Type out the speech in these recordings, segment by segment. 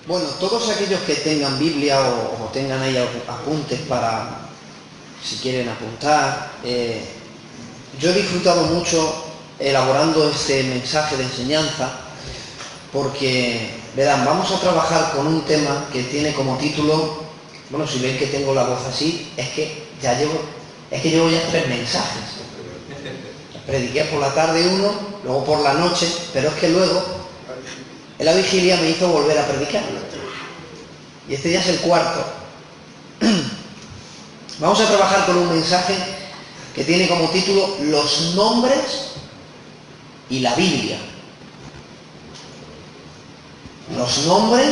Bueno, todos aquellos que tengan Biblia o tengan ahí apuntes para, si quieren apuntar, yo he disfrutado mucho elaborando este mensaje de enseñanza porque, verán, vamos a trabajar con un tema que tiene como título, bueno, si ven que tengo la voz así, es que llevo ya 3 mensajes. Prediqué por la tarde uno, luego por la noche, pero es que luego en la vigilia me hizo volver a predicar. Y este ya es el 4. Vamos a trabajar con un mensaje que tiene como título Los nombres y la Biblia. Los nombres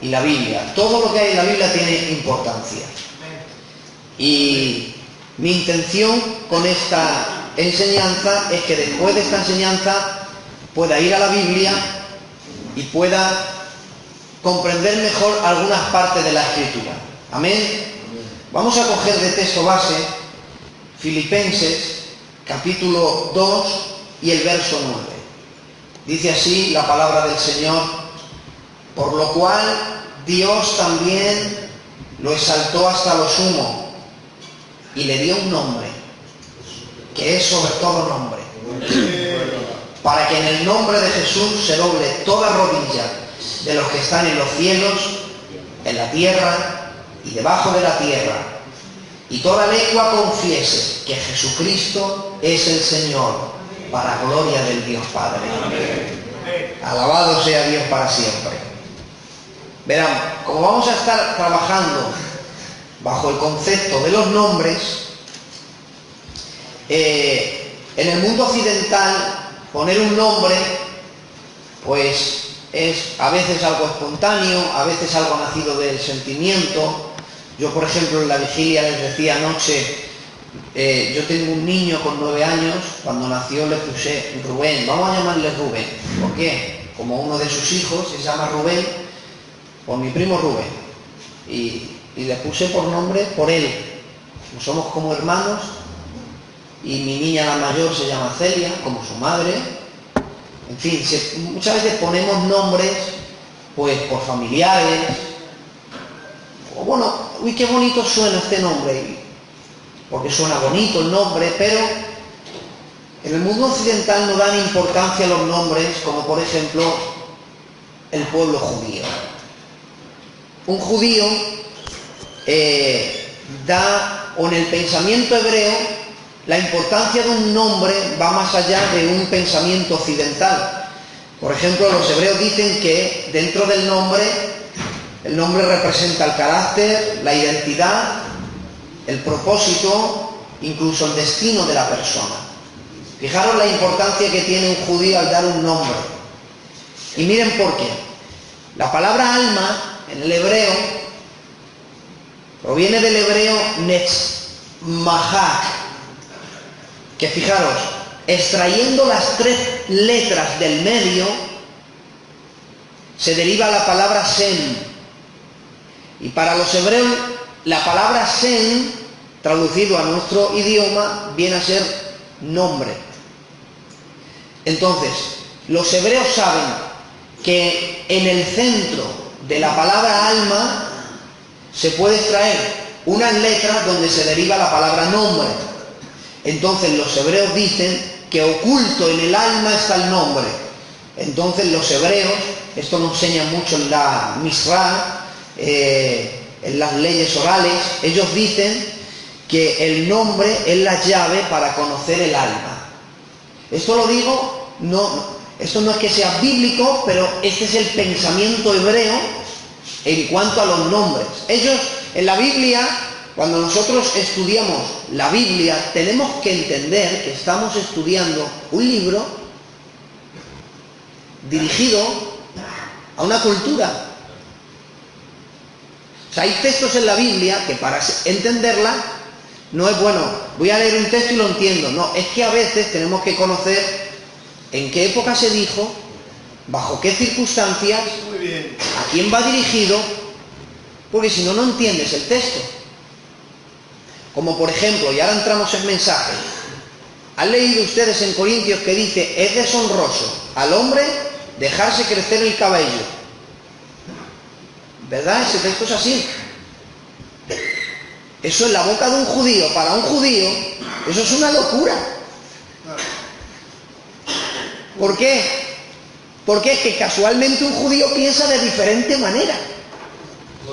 y la Biblia. Todo lo que hay en la Biblia tiene importancia. Y mi intención con esta enseñanza es que después de esta enseñanza pueda ir a la Biblia y pueda comprender mejor algunas partes de la Escritura. Amén. Vamos a coger de texto base Filipenses capítulo 2 y el verso 9. Dice así la palabra del Señor: por lo cual Dios también lo exaltó hasta lo sumo y le dio un nombre que es sobre todo nombre, para que en el nombre de Jesús se doble toda rodilla de los que están en los cielos, en la tierra y debajo de la tierra, y toda lengua confiese que Jesucristo es el Señor, para gloria del Dios Padre. Alabado sea Dios para siempre. Verán, como vamos a estar trabajando bajo el concepto de los nombres, en el mundo occidental poner un nombre pues es a veces algo espontáneo, a veces algo nacido del sentimiento. Yo, por ejemplo, en la vigilia les decía anoche, yo tengo un niño con 9 años, cuando nació le puse Rubén, vamos a llamarle Rubén. ¿Por qué? Como uno de sus hijos se llama Rubén, por mi primo Rubén, y le puse por nombre por él. Somos como hermanos, y mi niña la mayor se llama Celia, como su madre. En fin, muchas veces ponemos nombres pues por familiares, o bueno, uy, qué bonito suena este nombre, porque suena bonito el nombre, pero en el mundo occidental no dan importancia a los nombres, como por ejemplo el pueblo judío. Un judío o en el pensamiento hebreo, la importancia de un nombre va más allá de un pensamiento occidental. Por ejemplo, los hebreos dicen que dentro del nombre, el nombre representa el carácter, la identidad, el propósito, incluso el destino de la persona. Fijaros la importancia que tiene un judío al dar un nombre. Y miren por qué. La palabra alma en el hebreo proviene del hebreo netzmahak, que fijaros, extrayendo las 3 letras del medio, se deriva la palabra Sem. Y para los hebreos, la palabra Sem, traducido a nuestro idioma, viene a ser nombre. Entonces, los hebreos saben que en el centro de la palabra alma se puede extraer unas letras donde se deriva la palabra nombre. Entonces los hebreos dicen que oculto en el alma está el nombre. Entonces los hebreos, esto nos enseña mucho en la Misra, en las leyes orales, ellos dicen que el nombre es la llave para conocer el alma. Esto lo digo, esto no es que sea bíblico, pero este es el pensamiento hebreo en cuanto a los nombres. Ellos en la Biblia, cuando nosotros estudiamos la Biblia, tenemos que entender que estamos estudiando un libro dirigido a una cultura. O sea, hay textos en la Biblia que para entenderla no es bueno, voy a leer un texto y lo entiendo. No, es que a veces tenemos que conocer en qué época se dijo, bajo qué circunstancias, a quién va dirigido, porque si no, no entiendes el texto. Como por ejemplo, y ahora entramos en mensaje, ¿han leído ustedes en Corintios que dice: es deshonroso al hombre dejarse crecer el cabello? ¿Verdad? Ese texto es así. Eso en la boca de un judío, para un judío, eso es una locura. ¿Por qué? Porque es que casualmente un judío piensa de diferente manera.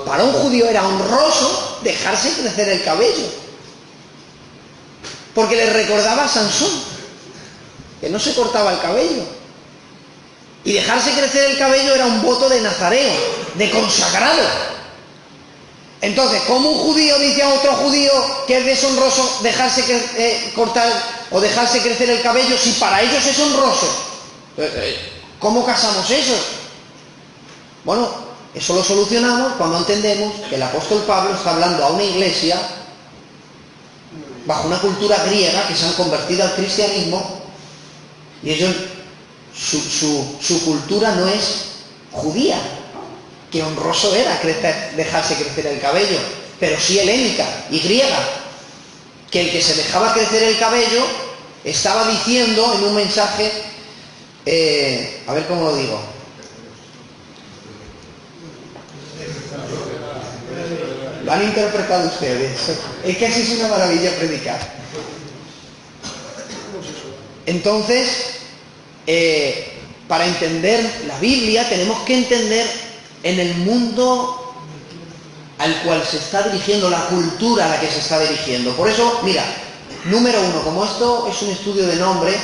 Para un judío era honroso dejarse crecer el cabello, porque le recordaba a Sansón, que no se cortaba el cabello. Y dejarse crecer el cabello era un voto de nazareo, de consagrado. Entonces, ¿cómo un judío dice a otro judío que es deshonroso dejarse cortar o dejarse crecer el cabello si para ellos es honroso? ¿Cómo casamos eso? Bueno, eso lo solucionamos cuando entendemos que el apóstol Pablo está hablando a una iglesia bajo una cultura griega que se han convertido al cristianismo, y ellos, su cultura no es judía, que honroso era dejarse crecer el cabello, pero sí helénica y griega, que el que se dejaba crecer el cabello estaba diciendo en un mensaje, a ver cómo lo digo, lo han interpretado ustedes, es que así es una maravilla predicar. Entonces, para entender la Biblia tenemos que entender en el mundo al cual se está dirigiendo, la cultura a la que se está dirigiendo. Por eso, mira, número uno, como esto es un estudio de nombres,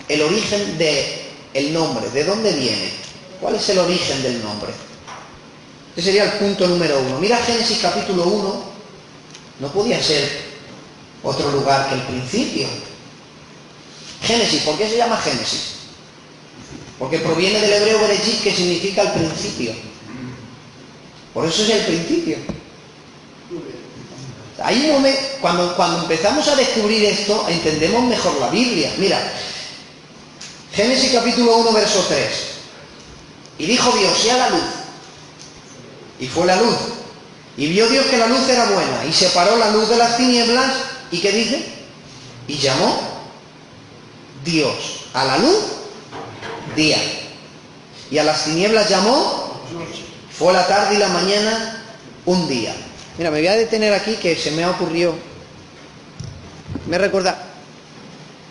el origen del nombre, ¿de dónde viene? ¿Cuál es el origen del nombre? Ese sería el punto número uno. Mira Génesis capítulo 1, no podía ser otro lugar que el principio. Génesis, ¿por qué se llama Génesis? Porque proviene del hebreo bereshit, que significa el principio. Por eso es el principio. Hay un momento, cuando empezamos a descubrir esto, entendemos mejor la Biblia. Mira, Génesis capítulo 1, verso 3. Y dijo Dios, sea la luz. Y fue la luz. Y vio Dios que la luz era buena. Y separó la luz de las tinieblas. ¿Y qué dice? Y llamó Dios a la luz día. Y a las tinieblas llamó, fue la tarde y la mañana un día. Mira, me voy a detener aquí, que se me ha ocurrido. Me recuerda.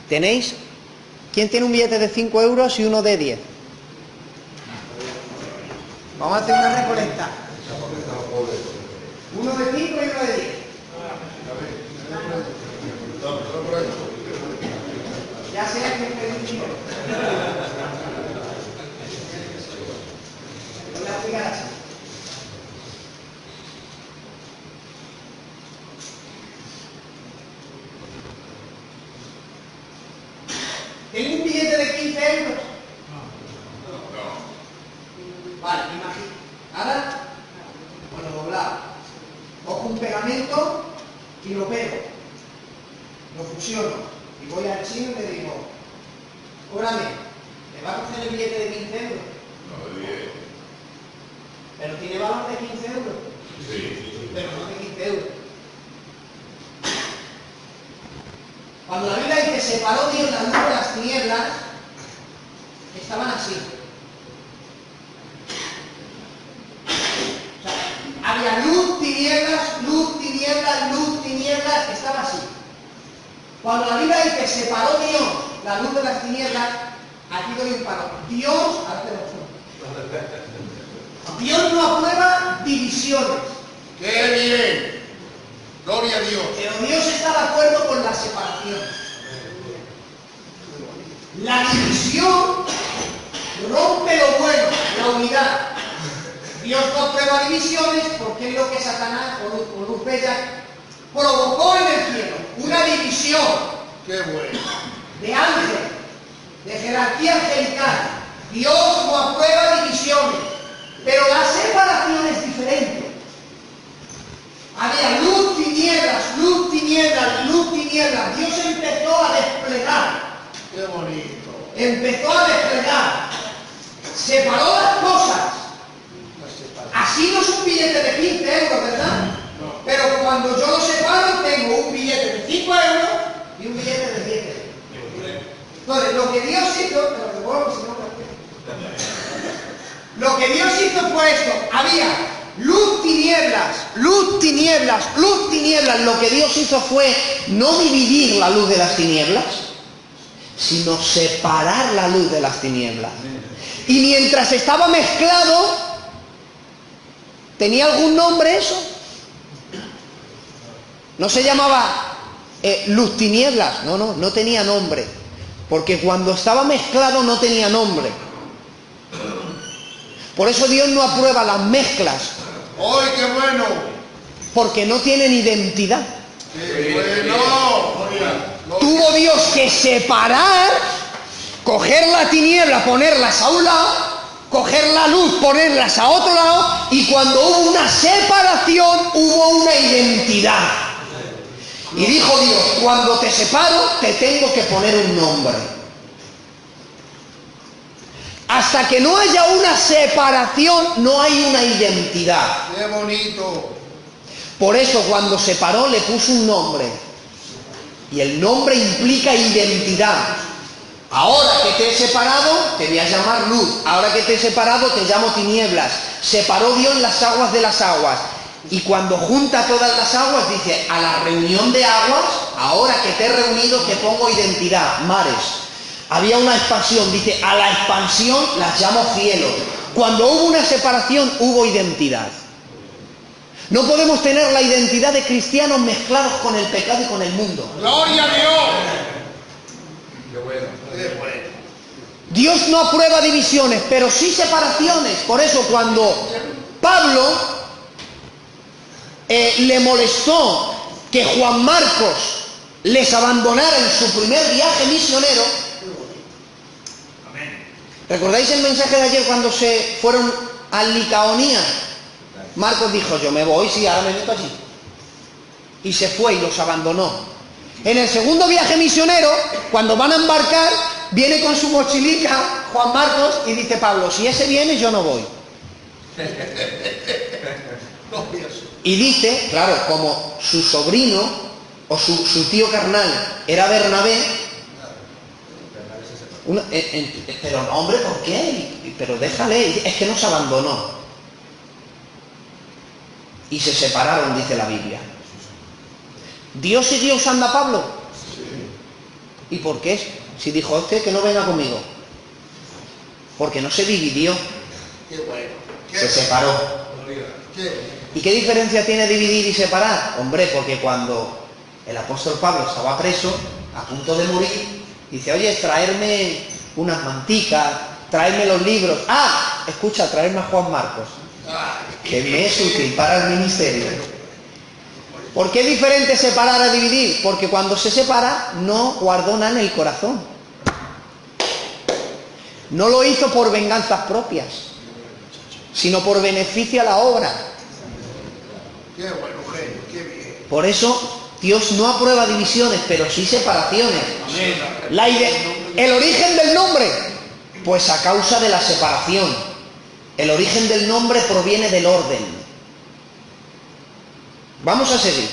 ¿Tenéis? ¿Quién tiene un billete de 5 euros y uno de 10? Vamos a hacer una recolecta. Uno de 5 y uno de 10. Ya sea que pedí dinero. Voy a explicar así. ¿Tengo un billete de 15 euros? No. Vale, imagínate. Ahora, bueno, doblado. Cojo un pegamento y lo pego. Lo fusiono. Y voy al chino y le digo, cóbrame, ¿me va a coger el billete de 15 euros? No, de 10. ¿Pero tiene valor de 15 euros? Sí. Pero no de 15 euros. Cuando la Biblia dice, separó Dios la luz de las tinieblas, estaban así. O sea, había luz, tinieblas, luz, tinieblas, luz, tinieblas, estaba así. Cuando la Biblia dice, separó Dios la luz de las tinieblas, aquí doy un palo. Dios, ahora te lo explico. Dios no aprueba divisiones. ¡Qué bien! ¡Gloria a Dios! Pero Dios está de acuerdo con la separación. La división rompe lo bueno, la unidad. Dios no aprueba divisiones porque es lo que Satanás o Lupella provocó en el cielo. Una división. ¡Qué bueno! De ángel, de jerarquía angelical. Dios no aprueba divisiones, pero la separación es diferente. Había luz, tinieblas, luz, tinieblas, luz, tinieblas. Dios empezó a desplegar. ¡Qué bonito! Empezó a desplegar. Separó las cosas. Así no es un billete de 15 euros, ¿verdad? No. Pero cuando yo lo separo, tengo un billete de 5 euros y un billete de 10 euros. Entonces, lo que Dios hizo, te lo devuelvo si no. Lo que Dios hizo fue esto. Había luz, tinieblas, luz, tinieblas, luz, tinieblas. Lo que Dios hizo fue no dividir la luz de las tinieblas, sino separar la luz de las tinieblas. Y mientras estaba mezclado, ¿tenía algún nombre eso? No se llamaba luz, tinieblas, no tenía nombre, porque cuando estaba mezclado no tenía nombre. Por eso Dios no aprueba las mezclas. ¡Ay, qué bueno! Porque no tienen identidad. ¡Qué bueno! Tuvo Dios que separar, coger la tiniebla, ponerlas a un lado, coger la luz, ponerlas a otro lado, y cuando hubo una separación, hubo una identidad. Y dijo Dios, cuando te separo, te tengo que poner un nombre. Hasta que no haya una separación, no hay una identidad. ¡Qué bonito! Por eso cuando separó le puso un nombre. Y el nombre implica identidad. Ahora que te he separado, te voy a llamar luz. Ahora que te he separado, te llamo tinieblas. Separó Dios las aguas de las aguas. Y cuando junta todas las aguas, dice, a la reunión de aguas, ahora que te he reunido, te pongo identidad, mares. Había una expansión, dice, a la expansión las llamo cielos. Cuando hubo una separación, hubo identidad. No podemos tener la identidad de cristianos mezclados con el pecado y con el mundo. ¡Gloria a Dios! ¡Qué bueno! ¡Qué bueno! Dios no aprueba divisiones, pero sí separaciones. Por eso cuando Pablo le molestó que Juan Marcos les abandonara en su primer viaje misionero, ¿recordáis el mensaje de ayer cuando se fueron a Licaonía? Marcos dijo, yo me voy, sí, ahora me meto allí. Y se fue y los abandonó. En el segundo viaje misionero, cuando van a embarcar, viene con su mochilica Juan Marcos y dice Pablo, si ese viene, yo no voy. Y dice, claro, como su sobrino o su tío carnal era Bernabé, pero no, hombre, ¿por qué? Pero déjale, es que nos abandonó. Y se separaron, dice la Biblia. ¿Dios siguió usando a Pablo? ¿Y por qué? Si dijo usted que no venga conmigo. Porque no se dividió. ¡Qué bueno! Se separó. ¿Y qué diferencia tiene dividir y separar? Hombre, porque cuando el apóstol Pablo estaba preso, a punto de morir, dice, oye, traerme unas manticas, traerme los libros. Ah, escucha, traerme a Juan Marcos, que me es útil para el ministerio. ¿Por qué es diferente separar a dividir? Porque cuando se separa no guardó nada en el corazón. No lo hizo por venganzas propias, sino por beneficio a la obra. ¡Qué bueno, genio! ¡Qué bien! Por eso Dios no aprueba divisiones, pero sí separaciones. El origen del nombre, pues a causa de la separación. El origen del nombre proviene del orden. Vamos a seguir.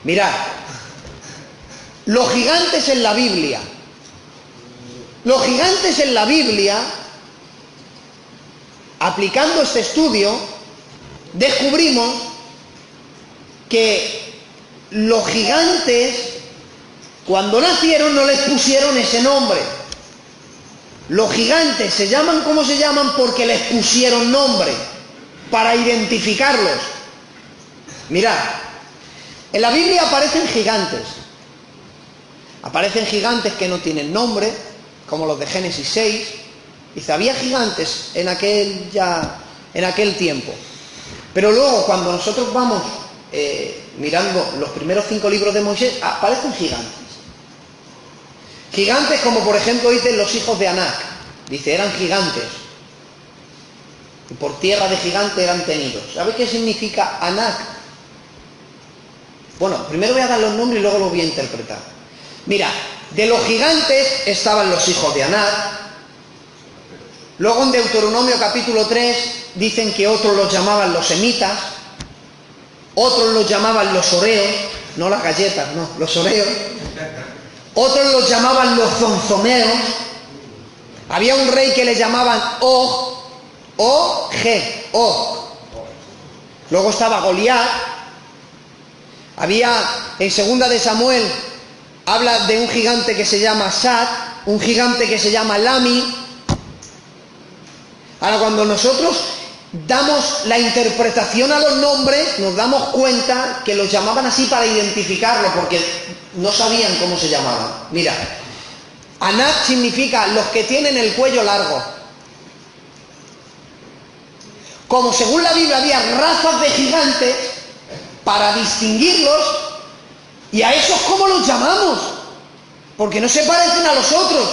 Mirad, los gigantes en la Biblia. Los gigantes en la Biblia, aplicando este estudio, descubrimos que los gigantes, cuando nacieron, no les pusieron ese nombre. Los gigantes se llaman como se llaman porque les pusieron nombre, para identificarlos. Mirad, en la Biblia aparecen gigantes. Aparecen gigantes que no tienen nombre, como los de Génesis 6. Dice, había gigantes en aquel tiempo. Pero luego, cuando nosotros vamos mirando los primeros 5 libros de Moisés, aparecen gigantes. Gigantes como por ejemplo dicen los hijos de Anac. Dice, eran gigantes. Y por tierra de gigante eran tenidos. ¿Sabéis qué significa Anac? Bueno, primero voy a dar los nombres y luego los voy a interpretar. Mira, de los gigantes estaban los hijos de Anac. Luego en Deuteronomio capítulo 3 dicen que otros los llamaban los semitas, otros los llamaban los oreos, no las galletas, no, los oreos. Otros los llamaban los zonzomeos. Había un rey que le llamaban Og, Og. Luego estaba Goliat. Había, en 2 de Samuel, habla de un gigante que se llama Sat, un gigante que se llama Lami. Ahora, cuando nosotros damos la interpretación a los nombres, nos damos cuenta que los llamaban así para identificarlo, porque no sabían cómo se llamaban. Mira, Anak significa los que tienen el cuello largo. Como según la Biblia había razas de gigantes, para distinguirlos, ¿y a esos cómo los llamamos? Porque no se parecen a los otros.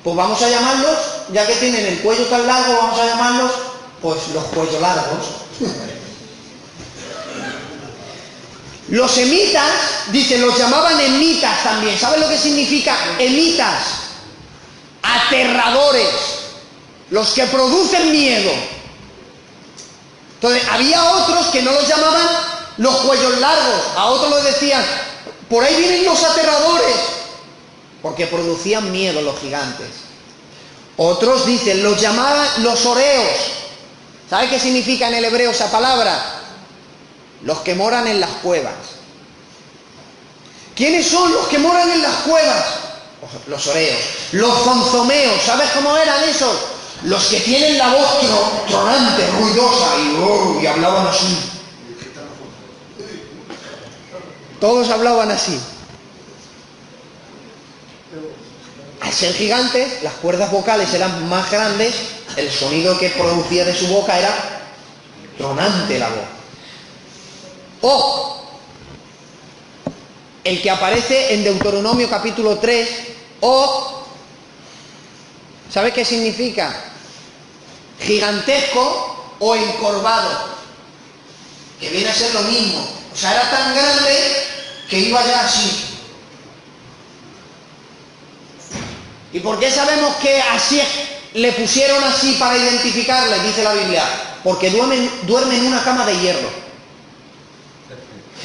Pues vamos a llamarlos, ya que tienen el cuello tan largo, vamos a llamarlos, pues los cuellos largos. Los emitas, dice, los llamaban emitas también. ¿Sabes lo que significa emitas? Aterradores, los que producen miedo. Entonces, había otros que no los llamaban los cuellos largos, a otros les decían, por ahí vienen los aterradores, porque producían miedo los gigantes. Otros, dicen, los llamaban los oreos. ¿Sabe qué significa en el hebreo esa palabra? Los que moran en las cuevas. ¿Quiénes son los que moran en las cuevas? Los oreos. Los zonzomeos, ¿sabes cómo eran esos? Los que tienen la voz tronante, ruidosa, y hablaban así. Todos hablaban así. Al ser gigantes, las cuerdas vocales eran más grandes, el sonido que producía de su boca era tronante la voz. O el que aparece en Deuteronomio capítulo 3, o, ¿sabe qué significa? Gigantesco o encorvado, que viene a ser lo mismo. O sea, era tan grande que iba ya así. ¿Y por qué sabemos que así le pusieron así para identificarle? Dice la Biblia, porque duerme en una cama de hierro.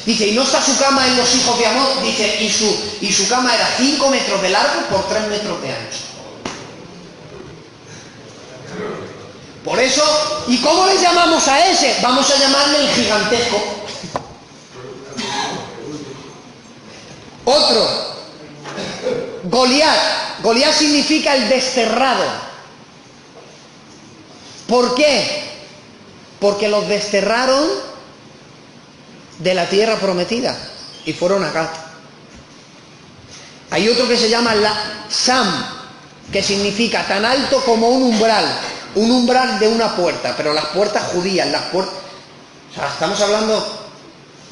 Dice, y no está su cama en los hijos de Amón, dice, y su cama era 5 metros de largo por 3 metros de ancho. Por eso, ¿y cómo le llamamos a ese? Vamos a llamarle el gigantesco. Otro, Goliat. Goliat significa el desterrado. ¿Por qué? Porque los desterraron de la tierra prometida y fueron a Gat. Hay otro que se llama Sam, que significa tan alto como un umbral de una puerta, pero las puertas judías, o sea, estamos hablando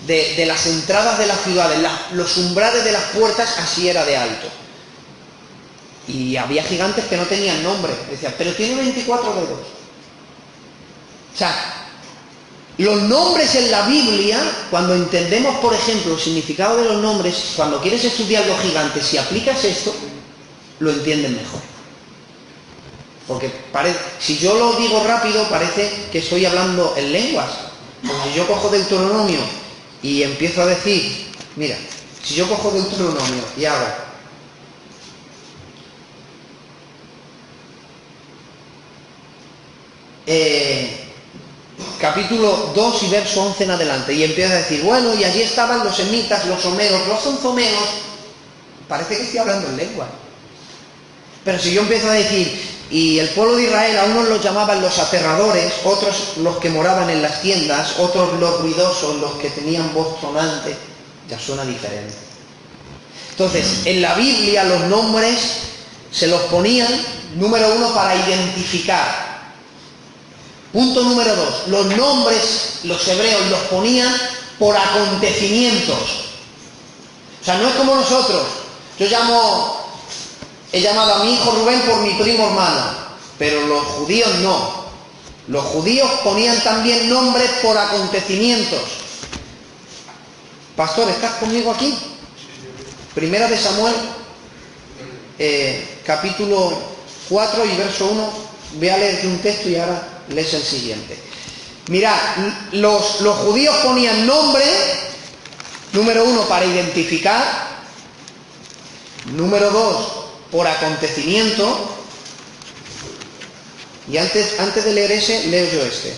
de las entradas de las ciudades, los umbrales de las puertas, así era de alto. Y había gigantes que no tenían nombre, decían, pero tiene 24 dedos. O sea, los nombres en la Biblia, cuando entendemos, por ejemplo, el significado de los nombres, cuando quieres estudiar los gigantes, si aplicas esto, lo entienden mejor. Porque si yo lo digo rápido, parece que estoy hablando en lenguas. Porque si yo cojo Deuteronomio y empiezo a decir, mira, si yo cojo Deuteronomio y hago capítulo 2 y verso 11 en adelante, y empiezo a decir, bueno, y allí estaban los emitas, los homeos, los zonzomeos, parece que estoy hablando en lengua. Pero si yo empiezo a decir, y el pueblo de Israel, a unos los llamaban los aterradores, otros los que moraban en las tiendas, otros los ruidosos, los que tenían voz sonante, ya suena diferente. Entonces, en la Biblia los nombres se los ponían, número 1, para identificar. Punto número 2, los nombres, los hebreos los ponían por acontecimientos. O sea, no es como nosotros. He llamado a mi hijo Rubén por mi primo hermano, pero los judíos no. Los judíos ponían también nombres por acontecimientos. Pastor, ¿estás conmigo aquí? Primera de Samuel, capítulo 4 y verso 1. Voy a leerte un texto y ahora lees el siguiente. Mirad, los judíos ponían nombre, número 1, para identificar, número 2, por acontecimiento, y antes de leer ese, leo yo este.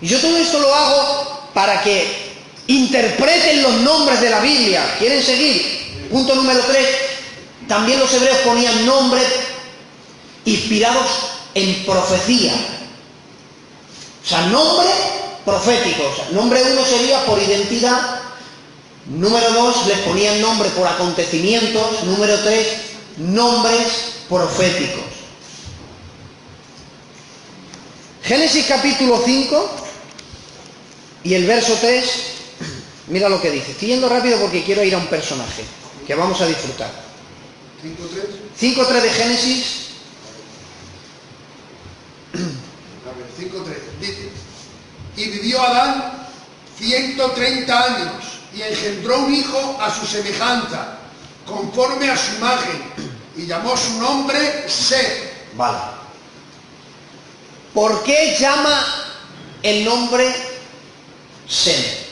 Y yo todo esto lo hago para que interpreten los nombres de la Biblia. ¿Quieren seguir? Punto número 3. También los hebreos ponían nombres inspirados en profecía. O sea, nombres proféticos. O sea, nombre 1 sería por identidad. Número 2, les ponían nombre por acontecimientos. Número 3, nombres proféticos. Génesis capítulo 5 y el verso 3, mira lo que dice. Estoy yendo rápido porque quiero ir a un personaje que vamos a disfrutar. 5.3. 5.3 de Génesis. A ver, 5.3. Dice: y vivió Adán 130 años y engendró un hijo a su semejanza, conforme a su imagen, y llamó su nombre Set. Vale. ¿Por qué llama el nombre Set?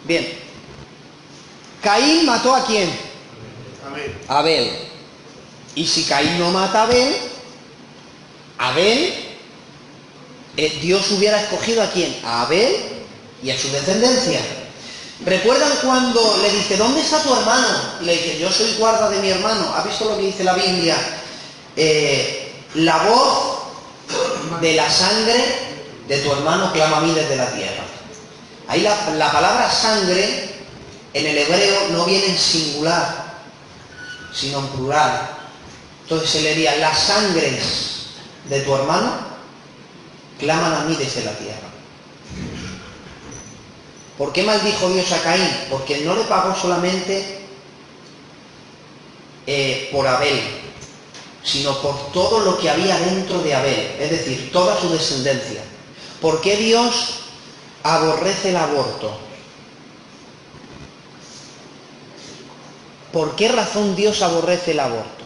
Bien. Caín mató ¿a quién? Amén. A Abel. Y si Caín no mata a Abel, Dios hubiera escogido ¿a quién? A Abel y a su descendencia. ¿Recuerdan cuando le dice, ¿dónde está tu hermano? Y le dice, yo soy guarda de mi hermano. ¿Ha visto lo que dice la Biblia? La voz de la sangre de tu hermano clama a mí desde la tierra. Ahí la palabra sangre en el hebreo no viene en singular, sino en plural. Entonces se le diría, las sangres de tu hermano claman a mí desde la tierra. ¿Por qué maldijo Dios a Caín? Porque no le pagó solamente por Abel, sino por todo lo que había dentro de Abel, es decir, toda su descendencia. ¿Por qué Dios aborrece el aborto? ¿Por qué razón Dios aborrece el aborto?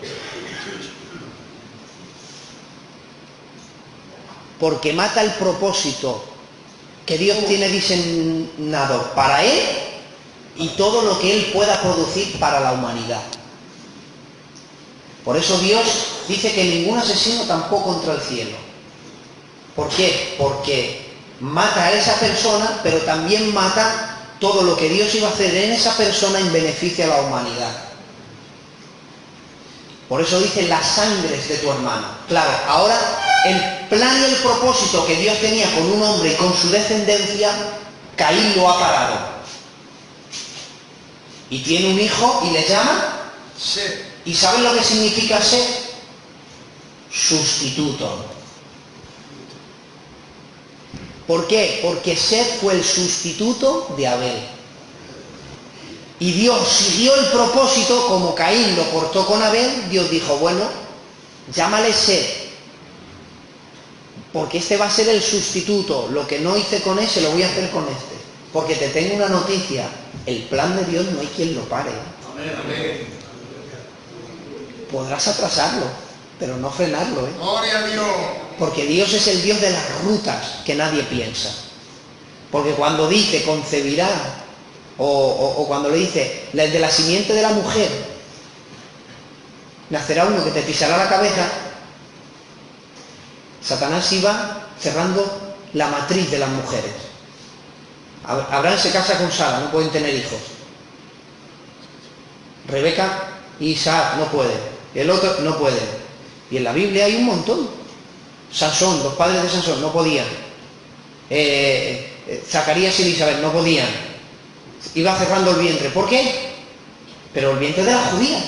Porque mata el propósito que Dios tiene diseñado para Él y todo lo que Él pueda producir para la humanidad. Por eso Dios dice que ningún asesino tampoco entra al cielo. ¿Por qué? Porque mata a esa persona, pero también mata todo lo que Dios iba a hacer en esa persona en beneficio a la humanidad. Por eso dice las sangres de tu hermano. Claro, ahora el plan y el propósito que Dios tenía con un hombre y con su descendencia, Caín lo ha parado. Y tiene un hijo y le llama Set. ¿Y saben lo que significa ser? Sustituto. ¿Por qué? Porque Set fue el sustituto de Abel. Y Dios siguió el propósito, como Caín lo cortó con Abel, Dios dijo, bueno, llámale Set, porque este va a ser el sustituto. Lo que no hice con ese lo voy a hacer con este. Porque te tengo una noticia, el plan de Dios no hay quien lo pare. Amén, amén. Podrás atrasarlo, pero no frenarlo, ¿eh? Gloria a Dios. Porque Dios es el Dios de las rutas que nadie piensa. Porque cuando dice concebirá, o cuando le dice de la simiente de la mujer nacerá uno que te pisará la cabeza, Satanás iba cerrando la matriz de las mujeres. Abraham se casa con Sara, no pueden tener hijos. Rebeca y Isaac no pueden. El otro no puede. Y en la Biblia hay un montón. Sansón, los padres de Sansón no podían. Zacarías y Elizabeth no podían. Iba cerrando el vientre. ¿Por qué? Pero el vientre de las judías.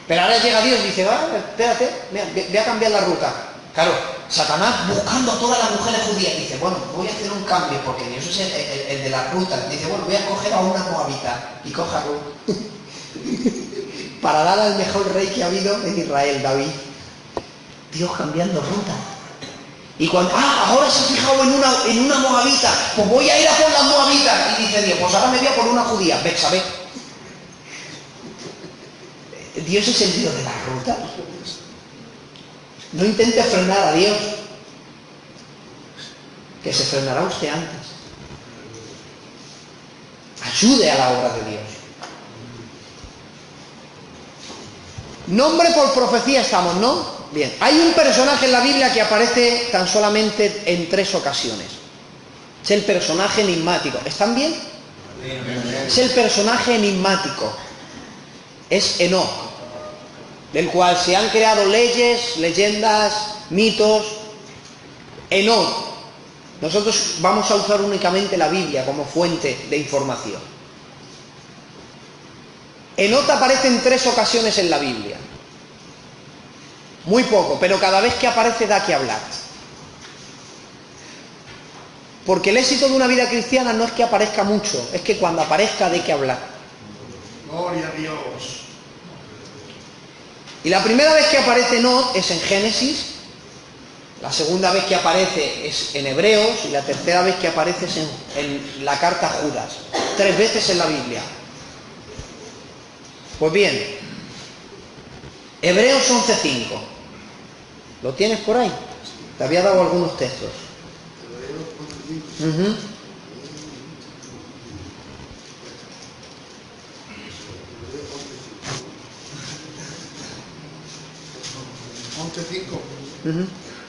Pero ahora llega Dios y dice, espérate, voy a cambiar la ruta. Claro, Satanás buscando a todas las mujeres judías dice, bueno, voy a hacer un cambio porque Dios es el de las rutas. Dice, bueno, voy a coger a una moabita y coja a Ruth. Para dar al mejor rey que ha habido en Israel, David. Dios cambiando ruta. Y cuando, ahora se ha fijado en una moabita, pues voy a ir a por las moabitas. Y dice Dios, pues ahora me voy a por una judía. Betsabé. Dios es el Dios de las rutas. No intente frenar a Dios, que se frenará usted antes. Ayude a la obra de Dios. Nombre por profecía estamos, ¿no? Bien, hay un personaje en la Biblia que aparece tan solamente en 3 ocasiones. Es el personaje enigmático. ¿Están bien? Es el personaje enigmático. Es Enoc, del cual se han creado leyes, leyendas, mitos. Enoc. Nosotros vamos a usar únicamente la Biblia como fuente de información. Enoc aparece en 3 ocasiones en la Biblia. Muy poco, pero cada vez que aparece da que hablar. Porque el éxito de una vida cristiana no es que aparezca mucho, es que cuando aparezca dé que hablar. Gloria a Dios. Y la primera vez que aparece Enoc es en Génesis, la segunda vez que aparece es en Hebreos y la tercera vez que aparece es en la carta a Judas. 3 veces en la Biblia. Pues bien, Hebreos 11:5. ¿Lo tienes por ahí? Te había dado algunos textos. Uh-huh.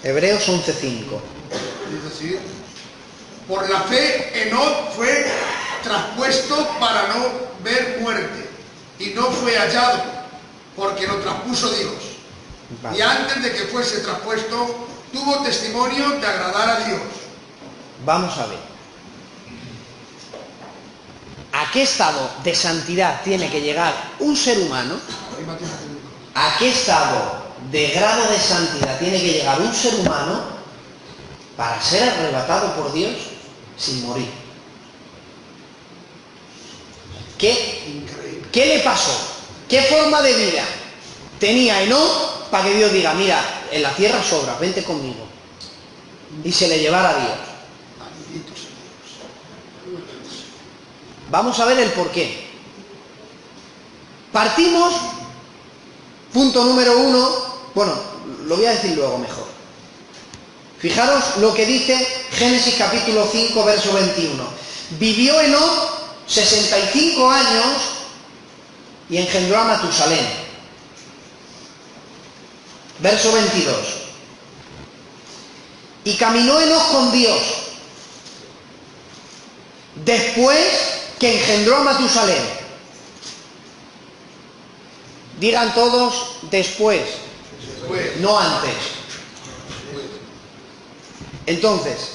Hebreos 11:5. Dice así: por la fe Enoc fue traspuesto para no ver muerte, y no fue hallado, porque lo traspuso Dios. Vale. Y antes de que fuese traspuesto, tuvo testimonio de agradar a Dios. Vamos a ver. ¿A qué estado de santidad tiene que llegar un ser humano? ¿A qué estado de grado de santidad tiene que llegar un ser humano para ser arrebatado por Dios sin morir? ¿Qué le pasó? ¿Qué forma de vida tenía Enoc para que Dios diga, mira, en la tierra sobra, vente conmigo? Y se le llevara a Dios. Vamos a ver el porqué. Partimos, punto número 1, bueno, lo voy a decir luego mejor. Fijaros lo que dice Génesis capítulo 5, verso 21. Vivió Enoc 65 años y engendró a Matusalén. Verso 22. Y caminó Enoc con Dios después que engendró a Matusalén. Digan todos después, no antes. Entonces,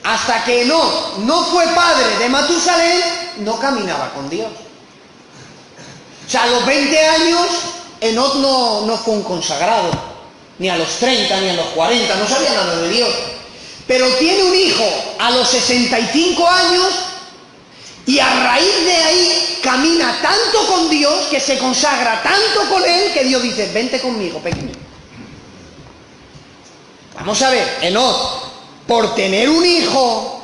hasta que Enoc no fue padre de Matusalén, no caminaba con Dios. O sea, a los 20 años, Enoc no fue un consagrado, ni a los 30, ni a los 40, no sabía nada de Dios. Pero tiene un hijo a los 65 años y a raíz de ahí camina tanto con Dios, que se consagra tanto con Él, que Dios dice, vente conmigo, pequeño. Vamos a ver, Enoc, por tener un hijo,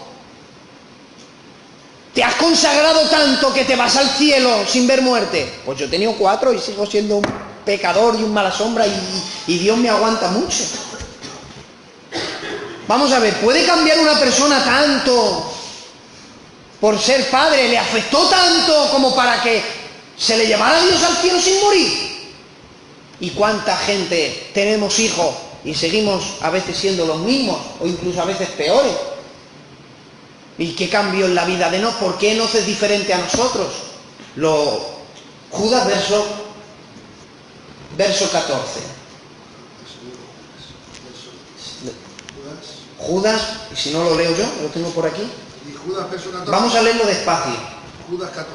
¿te has consagrado tanto que te vas al cielo sin ver muerte? Pues yo he tenido 4 y sigo siendo un pecador y un mala sombra y Dios me aguanta mucho. Vamos a ver, ¿puede cambiar una persona tanto por ser padre? ¿Le afectó tanto como para que se le llevara a Dios al cielo sin morir? ¿Y cuánta gente tenemos hijos y seguimos a veces siendo los mismos o incluso a veces peores? ¿Y qué cambió en la vida de Enoc? ¿Por qué Enoc es diferente a nosotros? Judas verso 14. Judas, y si no lo leo yo, lo tengo por aquí. Y Judas, verso 14. Vamos a leerlo despacio. Judas 14.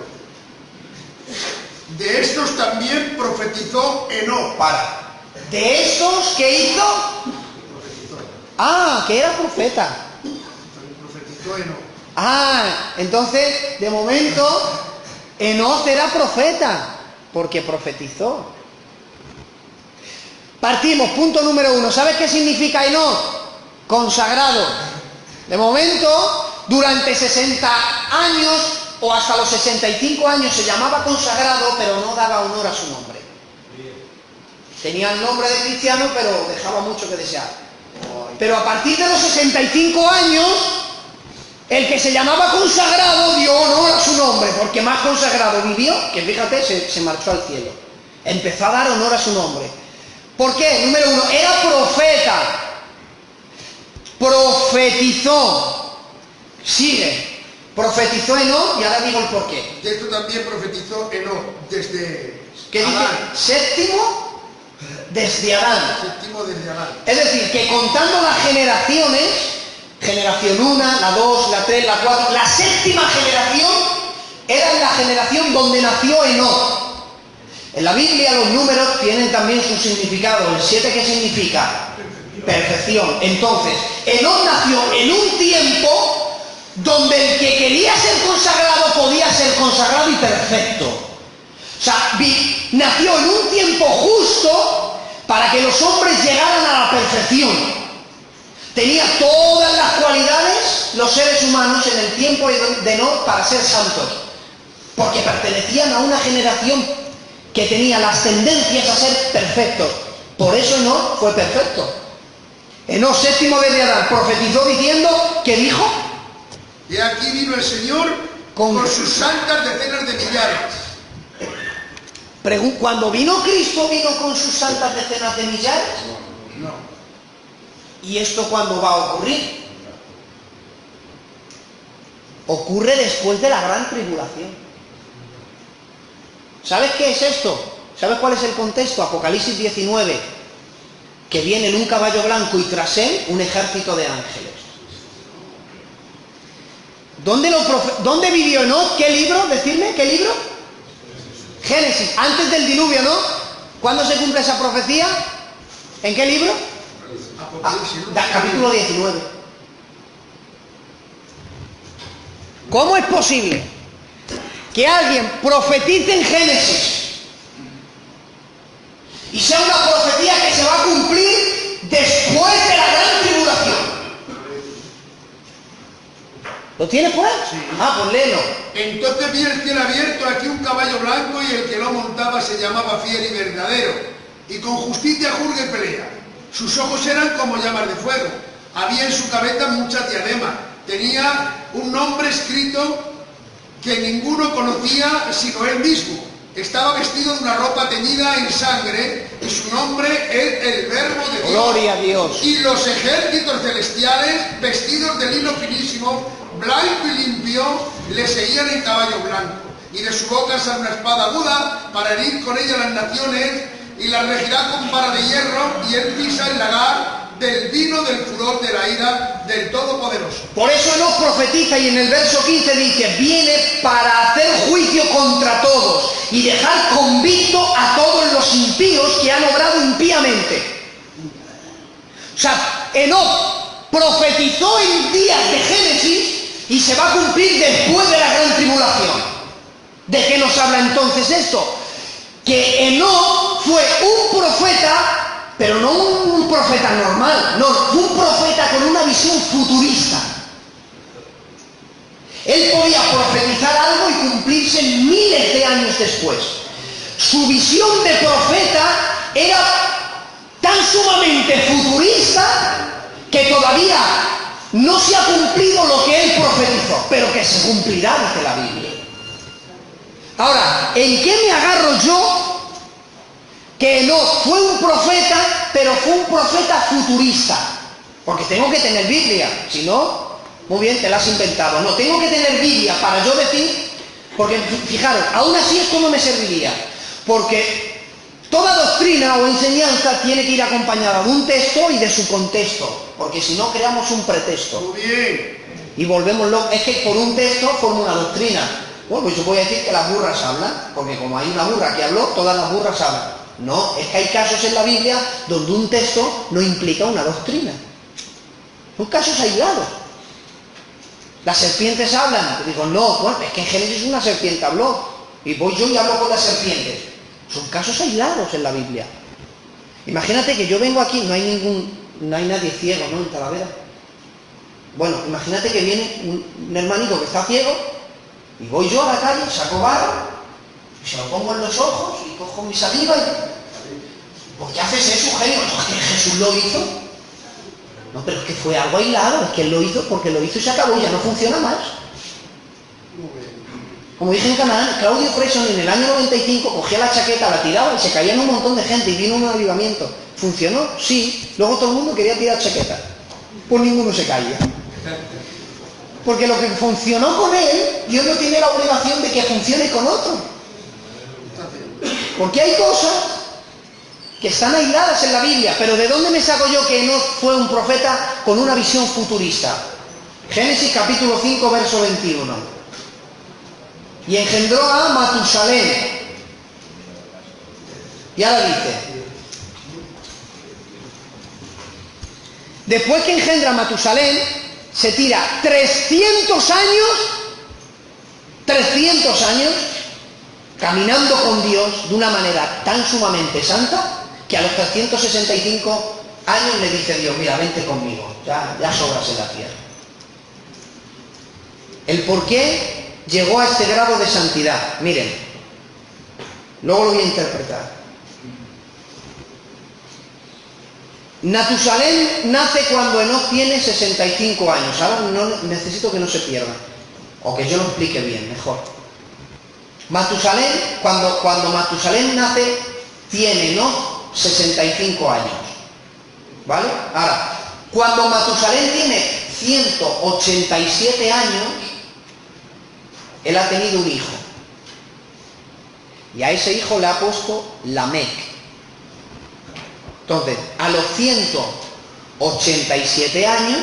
De estos también profetizó Enoc. ¿De estos qué hizo? Profetizó. Ah, que era profeta. Profetizó Enoc. Ah, entonces, de momento, Enoc era profeta, porque profetizó. Partimos, punto número 1. ¿Sabes qué significa Enoc? Consagrado. De momento, durante 60 años o hasta los 65 años se llamaba consagrado, pero no daba honor a su nombre. Tenía el nombre de cristiano, pero dejaba mucho que desear. Pero a partir de los 65 años, el que se llamaba consagrado dio honor a su nombre, porque más consagrado vivió, que fíjate, se marchó al cielo. Empezó a dar honor a su nombre. ¿Por qué? Número uno, era profeta. Profetizó. Sigue. Profetizó Enoc y ahora digo el porqué. De esto también profetizó Enoc desde ¿Qué dice? Adán. Séptimo desde Adán. Séptimo desde Adán. Es decir, que contando las generaciones, generación 1, la 2, la 3, la 4, la séptima generación era la generación donde nació Enoc. En la Biblia los números tienen también su significado. El 7, ¿qué significa? Perfección. Entonces, Enoc nació en un tiempo donde el que quería ser consagrado podía ser consagrado y perfecto. O sea, nació en un tiempo justo para que los hombres llegaran a la perfección. Tenía todas las cualidades los seres humanos en el tiempo de Enoc para ser santos, porque pertenecían a una generación que tenía las tendencias a ser perfectos. Por eso Enoc fue perfecto. Enoc, séptimo desde Adán, profetizó diciendo, ¿qué dijo? Y aquí vino el Señor con sus santas decenas de millares. Cuando vino Cristo, ¿vino con sus santas decenas de millares? No. ¿Y esto cuándo va a ocurrir? Ocurre después de la gran tribulación. ¿Sabes qué es esto? ¿Sabes cuál es el contexto? Apocalipsis 19, que viene en un caballo blanco y tras él un ejército de ángeles. ¿Dónde vivió Enoc? ¿Qué libro? Decidme, ¿qué libro? Génesis, antes del diluvio, ¿no? ¿Cuándo se cumple esa profecía? ¿En qué libro? Capítulo 19. ¿Cómo es posible que alguien profetice en Génesis y sea una profecía que se va a cumplir después de la gran tribulación? ¿Lo tienes por ahí? Sí. Pues léelo. Entonces vi el cielo abierto, aquí un caballo blanco, y el que lo montaba se llamaba Fiel y Verdadero, y con justicia juzga y pelea. Sus ojos eran como llamas de fuego. Había en su cabeza muchas diademas. Tenía un nombre escrito que ninguno conocía sino él mismo. Estaba vestido de una ropa teñida en sangre, y su nombre es el Verbo de Dios. Gloria a Dios. Y los ejércitos celestiales, vestidos de lino finísimo, blanco y limpio, le seguían en caballo blanco. Y de su boca sale una espada aguda para herir con ella las naciones, y las regirá con vara de hierro, y él pisa el lagar del vino del furor de la ira del Todopoderoso. Por eso nos profetiza, y en el verso 15 dice, viene para hacer juicio contra todos y dejar convicto a todos los impíos que han obrado impíamente. O sea, Enoc profetizó en días de Génesis y se va a cumplir después de la gran tribulación. ¿De qué nos habla entonces esto? Que Enoc fue un profeta, pero no un profeta normal, no, un profeta con una visión futurista. Él podía profetizar algo y cumplirse miles de años después. Su visión de profeta era tan sumamente futurista que todavía no se ha cumplido lo que él profetizó, pero que se cumplirá, dice la Biblia. Ahora, ¿en qué me agarro yo? Que no fue un profeta, pero fue un profeta futurista. Porque tengo que tener Biblia, si no, muy bien, te la has inventado. No, tengo que tener Biblia para yo decir, porque fijaros, aún así es como me serviría. Porque toda doctrina o enseñanza tiene que ir acompañada de un texto y de su contexto, porque si no creamos un pretexto. Muy bien. Y volvemos locos. Es que por un texto forma una doctrina. Bueno, pues yo voy a decir que las burras hablan, porque como hay una burra que habló, todas las burras hablan. No, es que hay casos en la Biblia donde un texto no implica una doctrina. Son casos aislados. Las serpientes hablan. Yo digo, no, bueno, es que en Génesis una serpiente habló. Y voy yo y hablo con las serpientes. Son casos aislados en la Biblia. Imagínate que yo vengo aquí, no hay nadie ciego, ¿no? En Talavera. Bueno, imagínate que viene un hermanito que está ciego, y voy yo a la calle, saco barro, y se lo pongo en los ojos, y cojo mi saliva y... ¿Por qué haces eso, genio? No, es que Jesús lo hizo. No, pero es que fue algo aislado, es que él lo hizo porque lo hizo y se acabó, ya no funciona más. Como dije en Canaán, Claudio Presson en el año 95 cogía la chaqueta, la tiraba y se caían un montón de gente y vino un avivamiento. ¿Funcionó? Sí. Luego todo el mundo quería tirar chaquetas. Pues ninguno se caía. Porque lo que funcionó con él, Dios no tiene la obligación de que funcione con otro. Porque hay cosas que están aisladas en la Biblia. Pero ¿de dónde me saco yo que Enoc fue un profeta con una visión futurista? Génesis capítulo 5, verso 21. Y engendró a Matusalén. Y ahora dice, después que engendra a Matusalén, se tira 300 años caminando con Dios de una manera tan sumamente santa que a los 365 años le dice Dios, mira, vente conmigo, ya sobras en la tierra. El por qué llegó a este grado de santidad, miren, luego lo voy a interpretar. Matusalén nace cuando Enoc tiene 65 años. Ahora no necesito que no se pierda, o que yo lo explique bien, mejor. Matusalén, cuando Matusalén nace, tiene Enoc 65 años. ¿Vale? Ahora, cuando Matusalén tiene 187 años, él ha tenido un hijo. Y a ese hijo le ha puesto Lamec. Entonces, a los 187 años,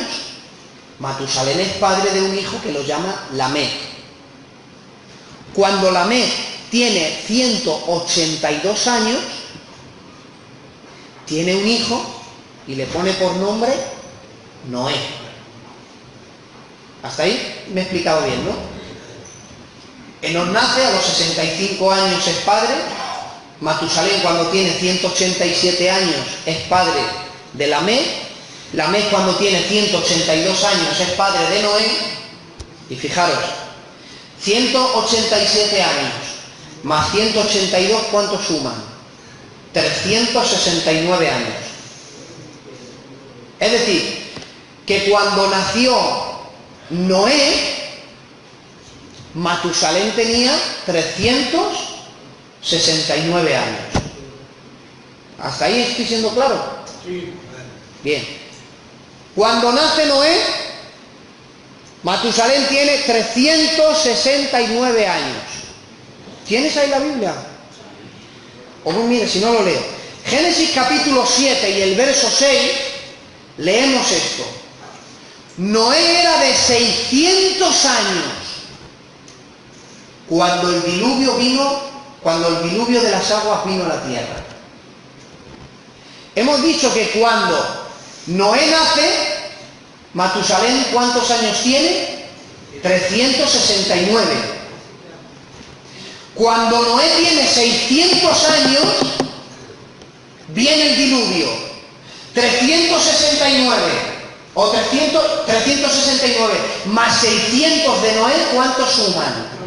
Matusalén es padre de un hijo que lo llama Lamec. Cuando Lamec tiene 182 años, tiene un hijo y le pone por nombre Noé. Hasta ahí me he explicado bien, ¿no? Enoc nace, a los 65 años es padre. Matusalén, cuando tiene 187 años, es padre de Lamec. Lamec, cuando tiene 182 años, es padre de Noé. Y fijaros, 187 años más 182, ¿cuánto suman? 369 años. Es decir, que cuando nació Noé, Matusalén tenía 369 años. ¿Hasta ahí estoy siendo claro? Sí. Bien. Cuando nace Noé, Matusalén tiene 369 años. ¿Tienes ahí la Biblia? O pues mire, si no lo leo. Génesis capítulo 7 y el verso 6, leemos esto. Noé era de 600 años cuando el diluvio de las aguas vino a la tierra. Hemos dicho que cuando Noé nace, Matusalén, ¿cuántos años tiene? 369. Cuando Noé tiene 600 años, viene el diluvio. 369 o 369 más 600 de Noé, ¿cuántos suman?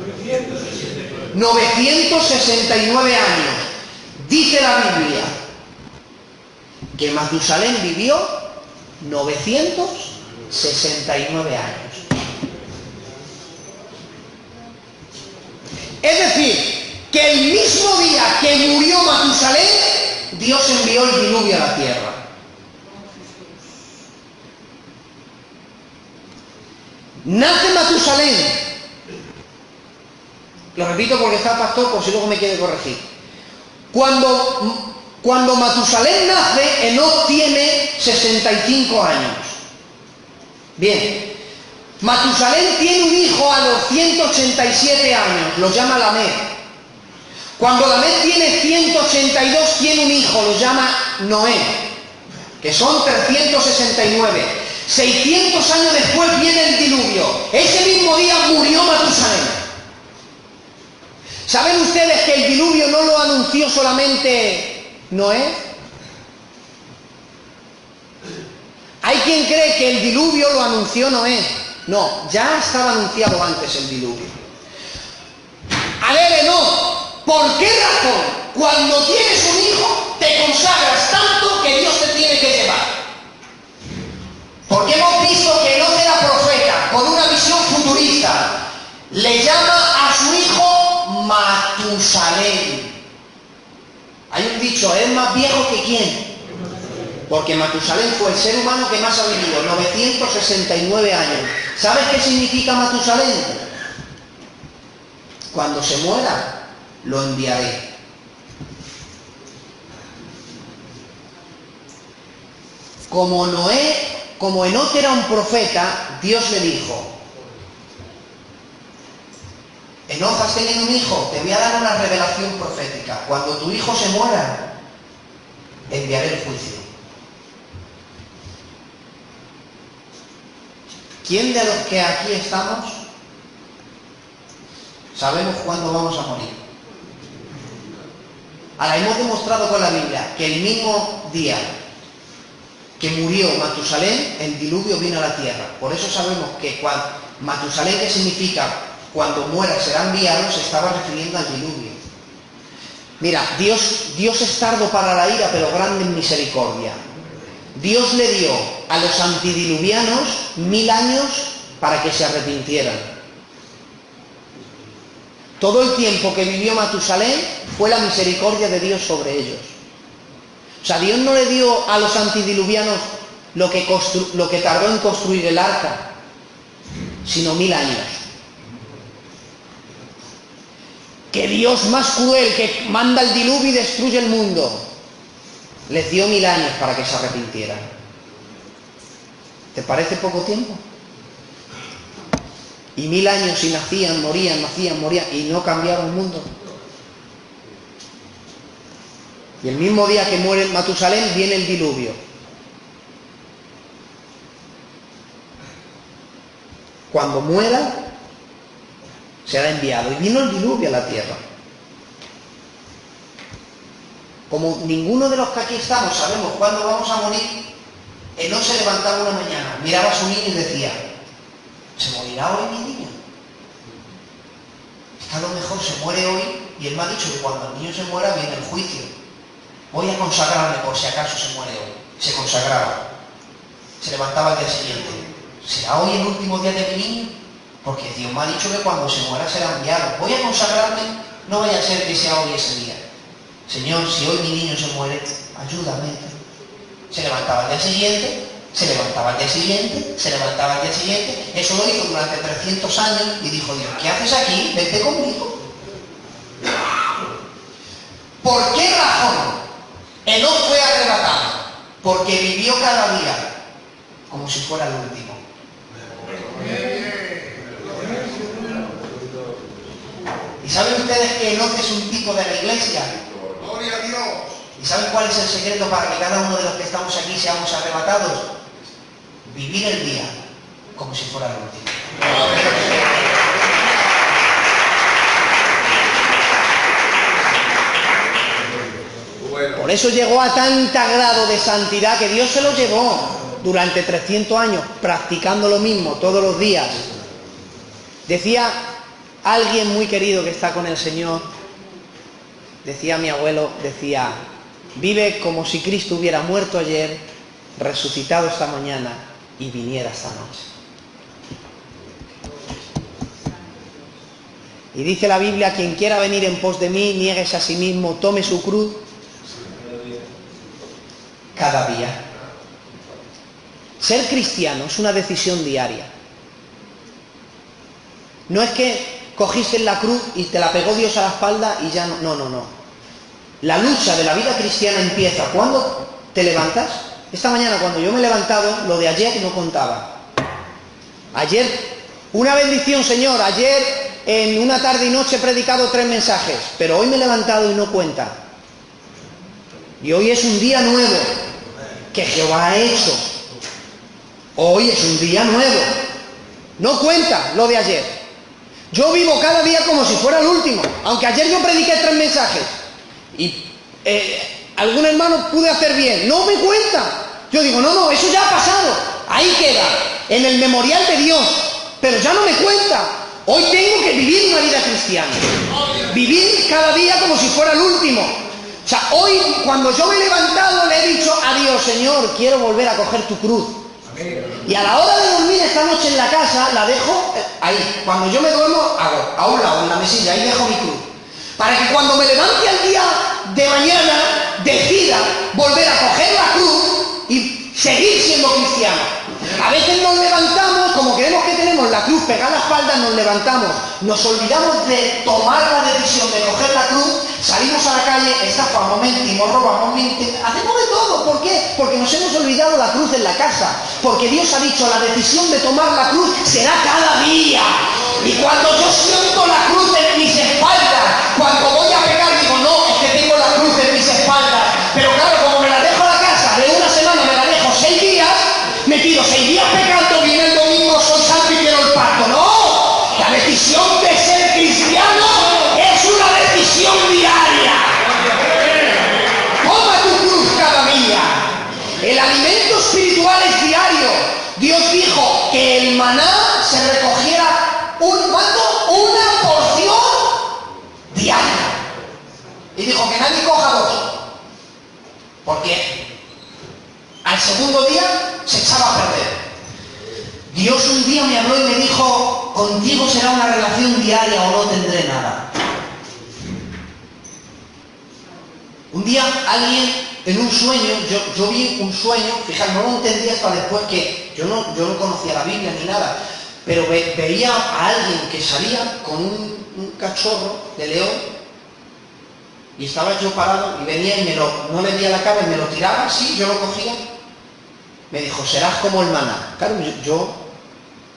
969 años. Dice la Biblia que Matusalén vivió 969 años. Es decir, que el mismo día que murió Matusalén, Dios envió el diluvio a la tierra. Nace Matusalén. Lo repito porque está el pastor, por si luego me quiere corregir. Cuando Matusalén nace, Enoc tiene 65 años. Bien. Matusalén tiene un hijo a los 187 años, lo llama Lamec. Cuando Lamec tiene 182, tiene un hijo, lo llama Noé, que son 369. 600 años después viene el diluvio. Ese mismo día murió Matusalén. ¿Saben ustedes que el diluvio no lo anunció solamente Noé? Hay quien cree que el diluvio lo anunció Noé. No, ya estaba anunciado antes el diluvio. A ver, Enoc, ¿por qué razón cuando tienes un hijo te consagras tanto que Dios te tiene que llevar? Porque hemos visto que Enoc era profeta con una visión futurista. Le llama a su hijo Matusalén. Hay un dicho, ¿es más viejo que quién? Porque Matusalén fue el ser humano que más ha vivido, 969 años. ¿Sabes qué significa Matusalén? Cuando se muera, lo enviaré. Como Enoc era un profeta, Dios le dijo: Enoc, has tenido un hijo, te voy a dar una revelación profética. Cuando tu hijo se muera, enviaré el juicio. ¿Quién de los que aquí estamos sabemos cuándo vamos a morir? Ahora, hemos demostrado con la Biblia que el mismo día que murió Matusalén, el diluvio vino a la tierra. Por eso sabemos que Matusalén, que significa cuando muera será enviado, se estaba refiriendo al diluvio. Mira, Dios es tardo para la ira, pero grande en misericordia. Dios le dio a los antidiluvianos 1000 años para que se arrepintieran. Todo el tiempo que vivió Matusalén fue la misericordia de Dios sobre ellos. O sea, Dios no le dio a los antidiluvianos lo que tardó en construir el arca, sino 1000 años. Que Dios más cruel, que manda el diluvio y destruye el mundo, les dio 1000 años para que se arrepintieran. ¿Te parece poco tiempo? Y 1000 años y nacían, morían, y no cambiaron el mundo. Y el mismo día que muere Matusalén viene el diluvio. Cuando muera, será enviado. Y vino el diluvio a la tierra. Como ninguno de los que aquí estamos sabemos cuándo vamos a morir, Enoc se levantaba una mañana, miraba a su niño y decía: ¿se morirá hoy mi niño? Es que a lo mejor se muere hoy, y él me ha dicho que cuando el niño se muera viene el juicio. Voy a consagrarme por si acaso se muere hoy. Se consagraba. Se levantaba al día siguiente. ¿Será hoy el último día de mi niño? Porque Dios me ha dicho que cuando se muera será enviado. Voy a consagrarme, no vaya a ser que sea hoy ese día. Señor, si hoy mi niño se muere, ayúdame. Se levantaba al día siguiente, se levantaba al día siguiente, se levantaba al día siguiente. Eso lo hizo durante 300 años y dijo Dios: ¿qué haces aquí? Vete conmigo. ¿Por qué razón Enoc fue arrebatado? Porque vivió cada día como si fuera el último. ¿Y saben ustedes que Enoc es un tipo de la iglesia? Gloria a Dios. ¿Y saben cuál es el secreto para que cada uno de los que estamos aquí seamos arrebatados? Vivir el día como si fuera el último. Por eso llegó a tanta grado de santidad que Dios se lo llevó durante 300 años, practicando lo mismo todos los días. Decía alguien muy querido que está con el Señor, decía mi abuelo, decía: vive como si Cristo hubiera muerto ayer, resucitado esta mañana y viniera esta noche. Y dice la Biblia: quien quiera venir en pos de mí, niéguese a sí mismo, tome su cruz cada día. Ser cristiano es una decisión diaria. No es que cogiste la cruz y te la pegó Dios a la espalda y ya no. No. La lucha de la vida cristiana empieza cuando te levantas. Esta mañana, cuando yo me he levantado, lo de ayer no contaba. Ayer, una bendición, Señor. Ayer, en una tarde y noche, he predicado 3 mensajes, pero hoy me he levantado y no cuenta. Y hoy es un día nuevo que Jehová ha hecho. Hoy es un día nuevo. No cuenta lo de ayer. Yo vivo cada día como si fuera el último. Aunque ayer yo prediqué 3 mensajes y algún hermano pude hacer bien, no me cuenta. Yo digo, no, eso ya ha pasado. Ahí queda, en el memorial de Dios. Pero ya no me cuenta. Hoy tengo que vivir una vida cristiana. Vivir cada día como si fuera el último. O sea, hoy cuando yo me he levantado le he dicho a Dios: Señor, quiero volver a coger tu cruz. Y a la hora de dormir esta noche en la casa, la dejo ahí. Cuando yo me duermo, hago a un lado, en la mesilla, ahí dejo mi cruz. para que cuando me levante al día de mañana decida volver a coger la cruz y seguir siendo cristiano. A veces nos levantamos, como creemos que tenemos la cruz pegada a la espalda, nos levantamos, nos olvidamos de tomar la decisión de coger la cruz, salimos a la calle, estafamos, mentimos, robamos, hacemos de todo. ¿Por qué? Porque nos hemos olvidado la cruz en la casa. Porque Dios ha dicho, la decisión de tomar la cruz será cada día. Y cuando yo siento la cruz en mis espaldas, cuando voy a pegar, digo, no, es que tengo la cruz en mis espaldas. Pero claro, como me la dejo a la casa, de una semana me la dejo 6 días, me tiro 6 días pecando, viene el domingo, soy santo y quiero el pacto. ¡No! La decisión de ser cristiano es una decisión diaria. Toma tu cruz cada día. El alimento espiritual es diario. Dios dijo que el maná se recogiera una porción diaria. Y dijo que nadie coja 2. Porque al segundo día se echaba a perder. Dios un día me habló y me dijo, contigo será una relación diaria o no tendré nada. Un día alguien en un sueño, yo vi un sueño, fijaos, no lo entendí hasta después, que yo no conocía la Biblia ni nada, pero veía a alguien que salía con un cachorro de león y estaba yo parado y venía y no le veía la cara y me lo tiraba así, yo lo cogía. Me dijo, serás como el maná. Claro, yo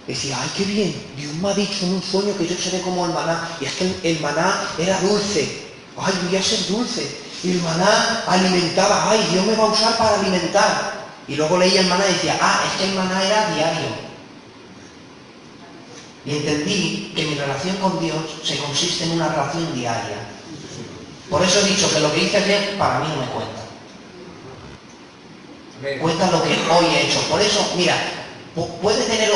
decía, ay, qué bien, Dios me ha dicho en un sueño que yo seré como el maná. Y es que el maná era dulce. Ay, voy a ser dulce. Y el maná alimentaba, ay, Dios me va a usar para alimentar. Y luego leía el maná y decía, es que el maná era diario. Y entendí que mi relación con Dios se consiste en una relación diaria. Por eso he dicho que lo que hice ayer para mí no me cuenta. Cuenta lo que hoy he hecho. Por eso, mira, puede tener...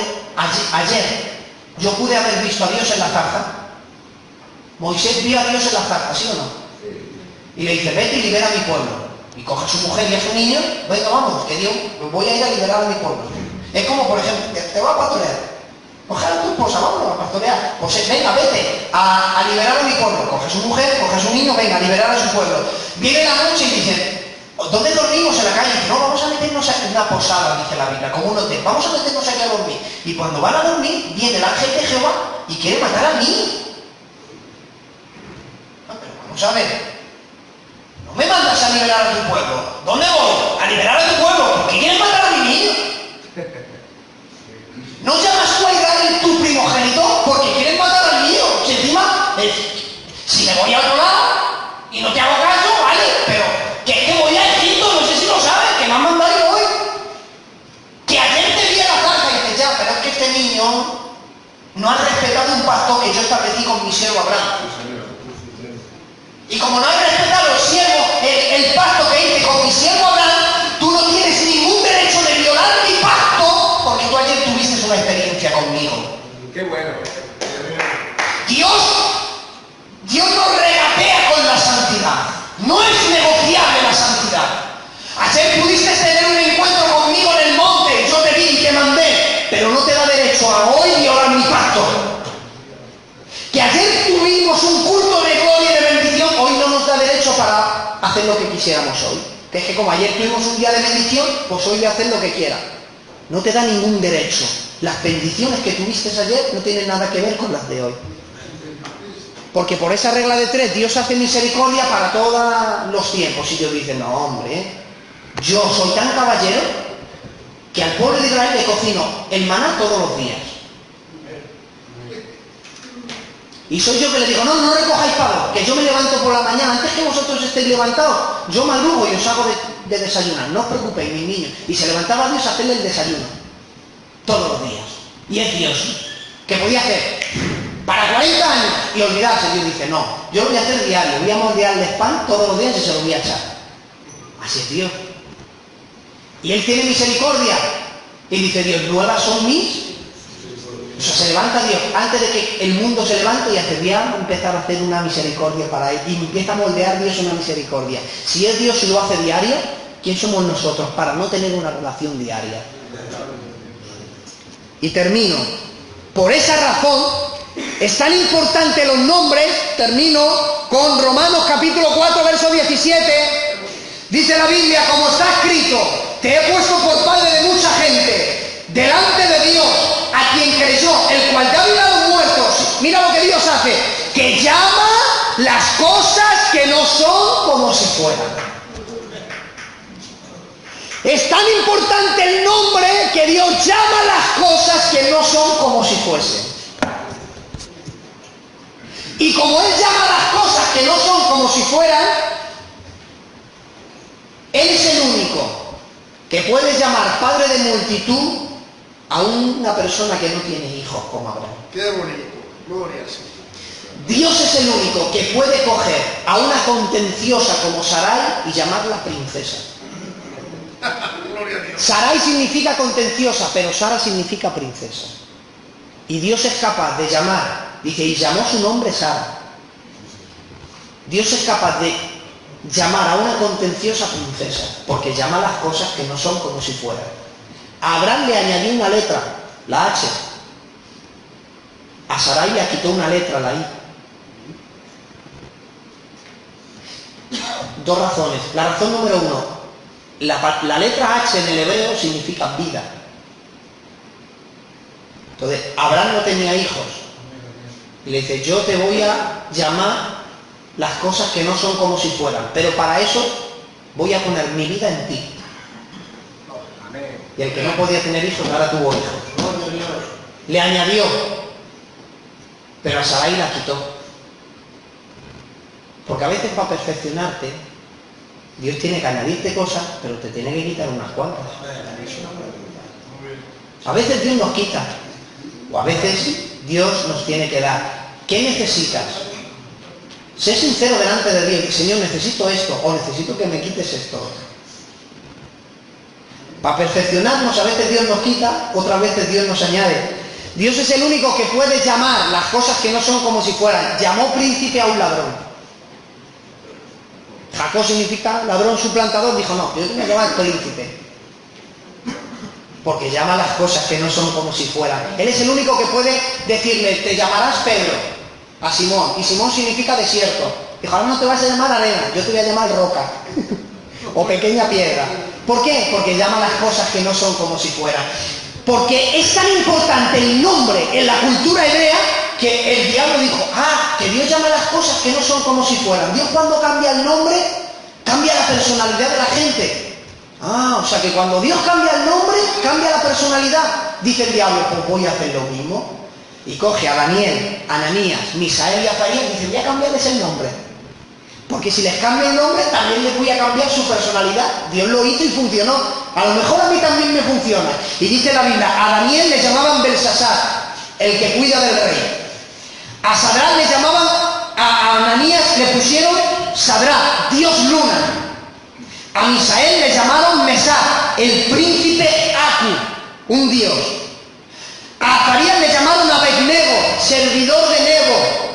Ayer yo pude haber visto a Dios en la zarza. Moisés vio a Dios en la zarza, ¿sí o no? Y le dice, vete y libera a mi pueblo. Y coge a su mujer y a su niño, venga, vamos, que Dios, voy a ir a liberar a mi pueblo. Es como, por ejemplo, te va a pastorear. Coge a tu esposa, vámonos a pastorear. Pues venga, vete a liberar a mi pueblo. Coge a su mujer, coge a su niño, venga, a liberar a su pueblo. Viene la noche y dice, ¿dónde dormimos? En la calle. Dice, no, vamos a meternos en una posada, dice la Biblia, como un hotel. Vamos a meternos aquí a dormir. Y cuando van a dormir, viene el ángel de Jehová y quiere matar al niño. Pero vamos a ver. No me mandas a liberar a tu pueblo. ¿Dónde voy? A liberar a tu pueblo. ¿Por qué quieres matar a mi niño? ¿No llamas tú a Israel tu primogénito? Porque quieres matar al niño. Si encima, si me voy a otro lado y no te hago caso, vale, pero que es que voy a Egipto, no sé si lo sabes, que me han mandado yo hoy. Que ayer te vi a la zarza y dices, ya, pero es que este niño no ha respetado un pacto que yo establecí con mi siervo Abraham. Y como no has respetado el pacto que hice con mi siervo Abraham, tú no tienes ningún derecho de violar mi pacto, porque tú ayer tuviste una experiencia conmigo. Qué bueno. Dios nos regatea con la santidad. No es negociable la santidad. Ayer pudiste tener un encuentro conmigo en el monte, yo te vi y te mandé, pero no te da derecho a hoy violar mi pacto. Que ayer tuvimos un culto de gloria y de bendición, hoy no nos da derecho para hacer lo que quisiéramos hoy. Que es que como ayer tuvimos un día de bendición, pues hoy voy a hacer lo que quiera. No te da ningún derecho. Las bendiciones que tuviste ayer no tienen nada que ver con las de hoy. Porque por esa regla de 3, Dios hace misericordia para todos los tiempos. Y Dios dice, no, hombre, yo soy tan caballero que al pueblo de Israel le cocino el maná todos los días. Y soy yo que le digo, no recojáis pavos, que yo me levanto por la mañana, antes que vosotros estéis levantados, yo madrugo y os hago de desayunar, no os preocupéis, mis niños. Y se levantaba Dios a hacerle el desayuno, todos los días. Y es Dios, que podía hacer para 40 años y olvidarse. Dios dice, no, yo lo voy a hacer diario, voy a moldearles pan todos los días y se lo voy a echar. Así es Dios. Y Él tiene misericordia. Y dice Dios, nuevas son mis... O sea, se levanta Dios antes de que el mundo se levante y hace, voy a empezar a hacer una misericordia para Él. Y empieza a moldear Dios una misericordia. Si es Dios y lo hace diario, ¿quién somos nosotros para no tener una relación diaria? Y termino. Por esa razón, Es tan importante los nombres, termino con Romanos capítulo 4, verso 17. Dice la Biblia, como está escrito, te he puesto por padre de mucha gente, delante de Dios, a quien creyó, el cual te ha vivido a los muertos. Mira lo que Dios hace, que llama las cosas que no son como si fueran. Es tan importante el nombre que Dios llama las cosas que no son como si fuesen. Y como Él llama las cosas que no son como si fueran, Él es el único que puede llamar padre de multitud a una persona que no tiene hijos como Abraham. Qué bonito, gloria al Señor. Dios es el único que puede coger a una contenciosa como Sarai y llamarla princesa. Gloria a Dios. Sarai significa contenciosa, pero Sara significa princesa. Y Dios es capaz de llamar, dice, y llamó su nombre Sara. Dios es capaz de llamar a una contenciosa princesa, porque llama las cosas que no son como si fueran. A Abraham le añadió una letra, la H. A Sarai le quitó una letra, la I. Dos razones. La razón número uno, la letra H en el hebreo significa vida. Entonces, Abraham no tenía hijos. Y le dice, yo te voy a llamar las cosas que no son como si fueran, pero para eso voy a poner mi vida en ti. Y el que no podía tener hijos, ahora tuvo hijos. Le añadió, pero a Sarai la quitó. Porque a veces para perfeccionarte, Dios tiene que añadirte cosas, pero te tiene que quitar unas cuantas. A veces Dios nos quita, o a veces Dios nos tiene que dar. ¿Qué necesitas? Sé sincero delante de Dios. Señor, necesito esto, o necesito que me quites esto. Para perfeccionarnos, a veces Dios nos quita, otras veces Dios nos añade. Dios es el único que puede llamar las cosas que no son como si fueran. Llamó príncipe a un ladrón. Jacob significa ladrón suplantador. Dijo, no, yo tengo que llamar príncipe. Porque llama las cosas que no son como si fueran. Él es el único que puede decirle, te llamarás Pedro, a Simón. Y Simón significa desierto. Dijo, ahora no te vas a llamar arena, yo te voy a llamar roca. O pequeña piedra. ¿Por qué? Porque llama las cosas que no son como si fueran. Porque es tan importante el nombre en la cultura hebrea que el diablo dijo, que Dios llama las cosas que no son como si fueran. Dios cuando cambia el nombre, cambia la personalidad de la gente. O sea que cuando Dios cambia el nombre, cambia la personalidad. Dice el diablo, pues voy a hacer lo mismo. Y coge a Daniel, Ananías, Misael y Azarías y dice, voy a cambiarles el nombre. Porque si les cambio el nombre, también les voy a cambiar su personalidad. Dios lo hizo y funcionó. A lo mejor a mí también me funciona. Y dice la Biblia, a Daniel le llamaban Belsasar, el que cuida del rey. A Sadrach le llamaban, a Ananías le pusieron Sadrach, Dios luna. A Misael le llamaron Mesach, el príncipe Aku, un dios. A Azarías le llamaron Abednego, servidor de Nebo.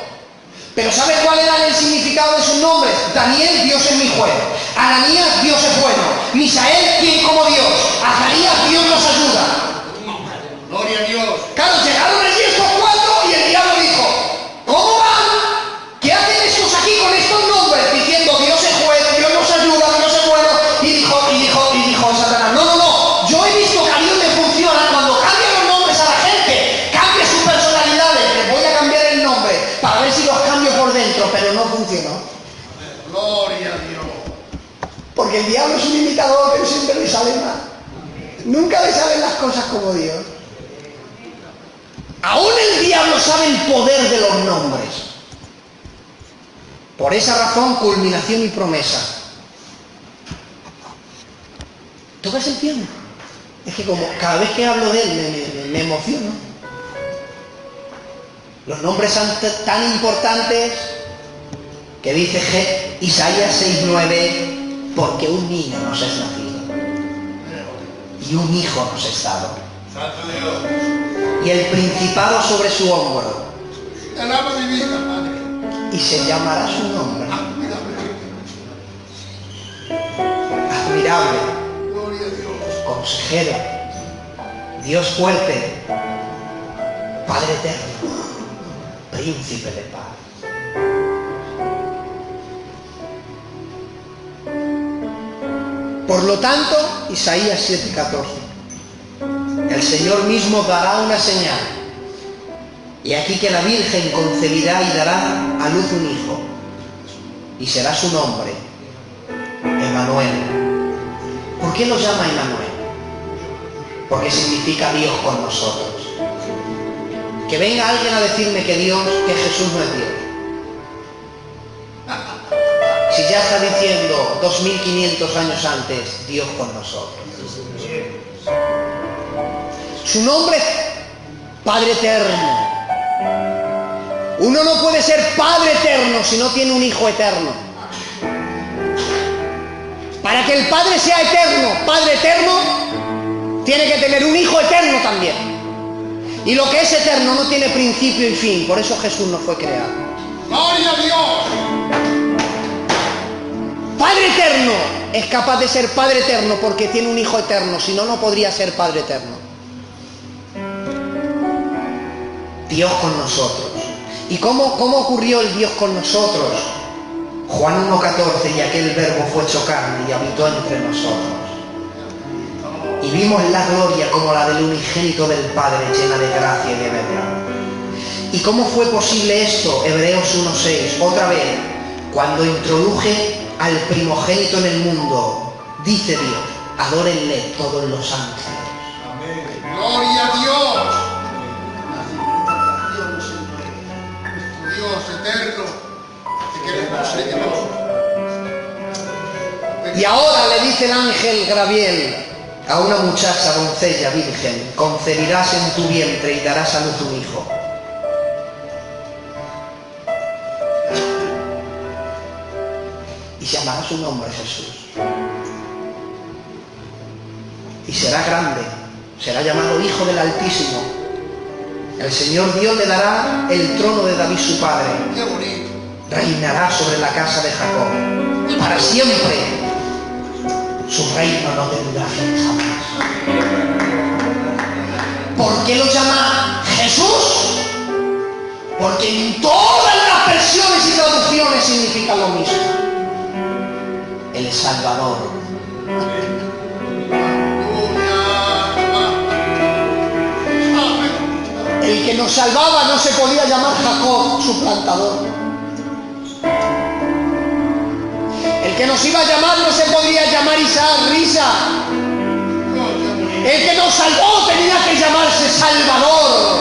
Pero ¿sabes cuál era el significado de sus nombres? Daniel, Dios es mi juez. Ananías, Dios es bueno. Misael, ¿quién como Dios? Azarías, Dios nos ayuda. Gloria a Dios. Claro, llegaron allí estos cuatro y el diablo dijo, ¿cómo van? ¿Qué hacen estos aquí con estos nombres? Diciendo, Dios es juez, Dios nos ayuda, Dios es bueno. Y dijo Satanás, no, yo he visto que a Dios le funciona cuando cambia los nombres a la gente, cambia sus personalidades, les voy a cambiar el nombre para ver si los cambio por dentro, pero no funcionó. Gloria a Dios. Porque el diablo es un imitador, pero siempre le sale mal. Nunca le salen las cosas como Dios. Aún el diablo sabe el poder de los nombres. Por esa razón, culminación y promesa. ¿Tocas el piano? Es que como cada vez que hablo de él me emociono. Los nombres son tan importantes que dice Isaías 6:9, porque un niño nos es nacido y un hijo nos es dado. Santo Dios. Y el principado sobre su hombro. Alaba mi vida, Padre. Y se llamará su nombre. Admirable. Gloria a Dios. Consejero. Dios fuerte. Padre eterno. príncipe de paz. Por lo tanto, Isaías 7:14, el Señor mismo dará una señal. Y aquí que la Virgen concebirá y dará a luz un hijo, y será su nombre Emmanuel. ¿Por qué lo llama Emmanuel? Porque significa Dios con nosotros. Que venga alguien a decirme que Jesús no es Dios. Si ya está diciendo 2500 años antes, Dios con nosotros. Su nombre es Padre Eterno. Uno no puede ser Padre Eterno si no tiene un Hijo eterno. Para que el Padre sea eterno, Padre eterno, tiene que tener un Hijo eterno también. Y lo que es eterno no tiene principio y fin. Por eso Jesús no fue creado. ¡Gloria a Dios! Padre eterno es capaz de ser Padre eterno porque tiene un Hijo eterno. Si no, no podría ser Padre eterno. Dios con nosotros. ¿Y cómo ocurrió el Dios con nosotros? Juan 1:14, y aquel verbo fue hecho carne y habitó entre nosotros. Y vimos la gloria como la del unigénito del Padre, llena de gracia y de verdad. ¿Y cómo fue posible esto? Hebreos 1:6, otra vez, cuando introduje al primogénito en el mundo, dice Dios, adórenle todos los ángeles. Amén. ¡Gloria a Dios! Dios eterno, te queremos, Señor. Y ahora le dice el ángel Gabriel a una muchacha doncella virgen, concebirás en tu vientre y darás a luz un hijo. Y llamará su nombre Jesús. Y será grande, será llamado Hijo del Altísimo. El Señor Dios le dará el trono de David su padre. ¡Qué bonito! Reinará sobre la casa de Jacob para siempre. Su reino no tendrá fin jamás. ¿Por qué lo llama Jesús? Porque en todas las versiones y traducciones significa lo mismo. El Salvador. El que nos salvaba no se podía llamar Jacob, su plantador. El que nos iba a llamar no se podía llamar Isaac, risa. El que nos salvó tenía que llamarse Salvador.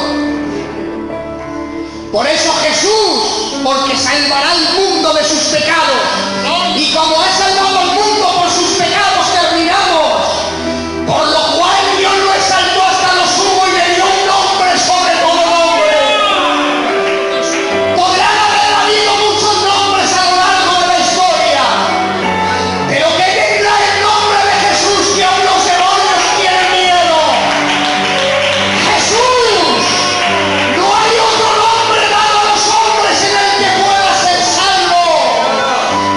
Por eso Jesús, porque salvará al mundo de sus pecados. Y como ha salvado al mundo por sus pecados, terminamos. Por lo cual Dios lo exaltó hasta lo sumo y le dio un nombre sobre todo nombre. Podrán haber habido muchos nombres a lo largo de la historia, pero que tendrá el nombre de Jesús que aún los demonios tienen miedo. Jesús. No hay otro nombre dado a los hombres en el que pueda ser salvo.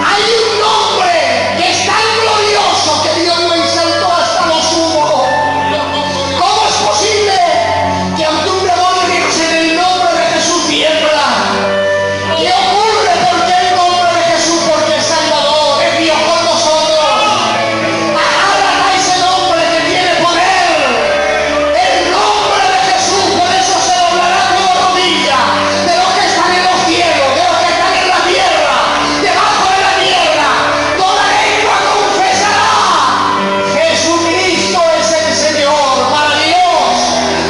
Hay un nombre que es tan glorioso que Dios lo exaltó hasta lo sumo. ¿Cómo es posible que ante un demonio digas en el nombre de Jesús tiembla? ¿Qué ocurre? ¿Por qué el nombre de Jesús? Porque es Salvador, es Dios con nosotros. Agárrate a ese nombre que tiene poder. El nombre de Jesús, por eso se doblará toda rodilla de los que están en los cielos, de los que están en la tierra, debajo de la tierra. Toda lengua confesará: Jesucristo es el Señor, para Dios,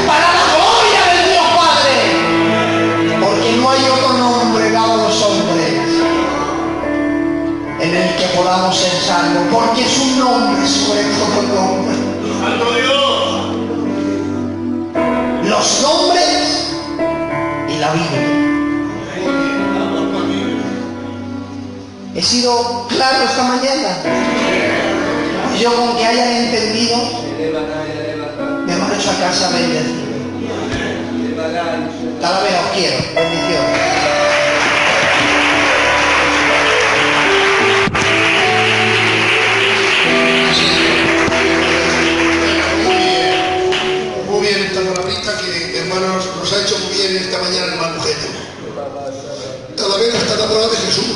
para la gloria del Dios Padre. Porque no hay otro nombre dado a los hombres en el que podamos ser salvos, porque es un nombre sobre todo nombre. Los nombres y la Biblia. ¿He sido claro esta mañana? Yo con que hayan entendido, me marcho a casa bendecido. Talavera, os quiero. Bendiciones. Muy bien esta palabrita que, hermanos, nos ha hecho muy bien esta mañana, hermano Eugenio. Adán está enamorado de Jesús.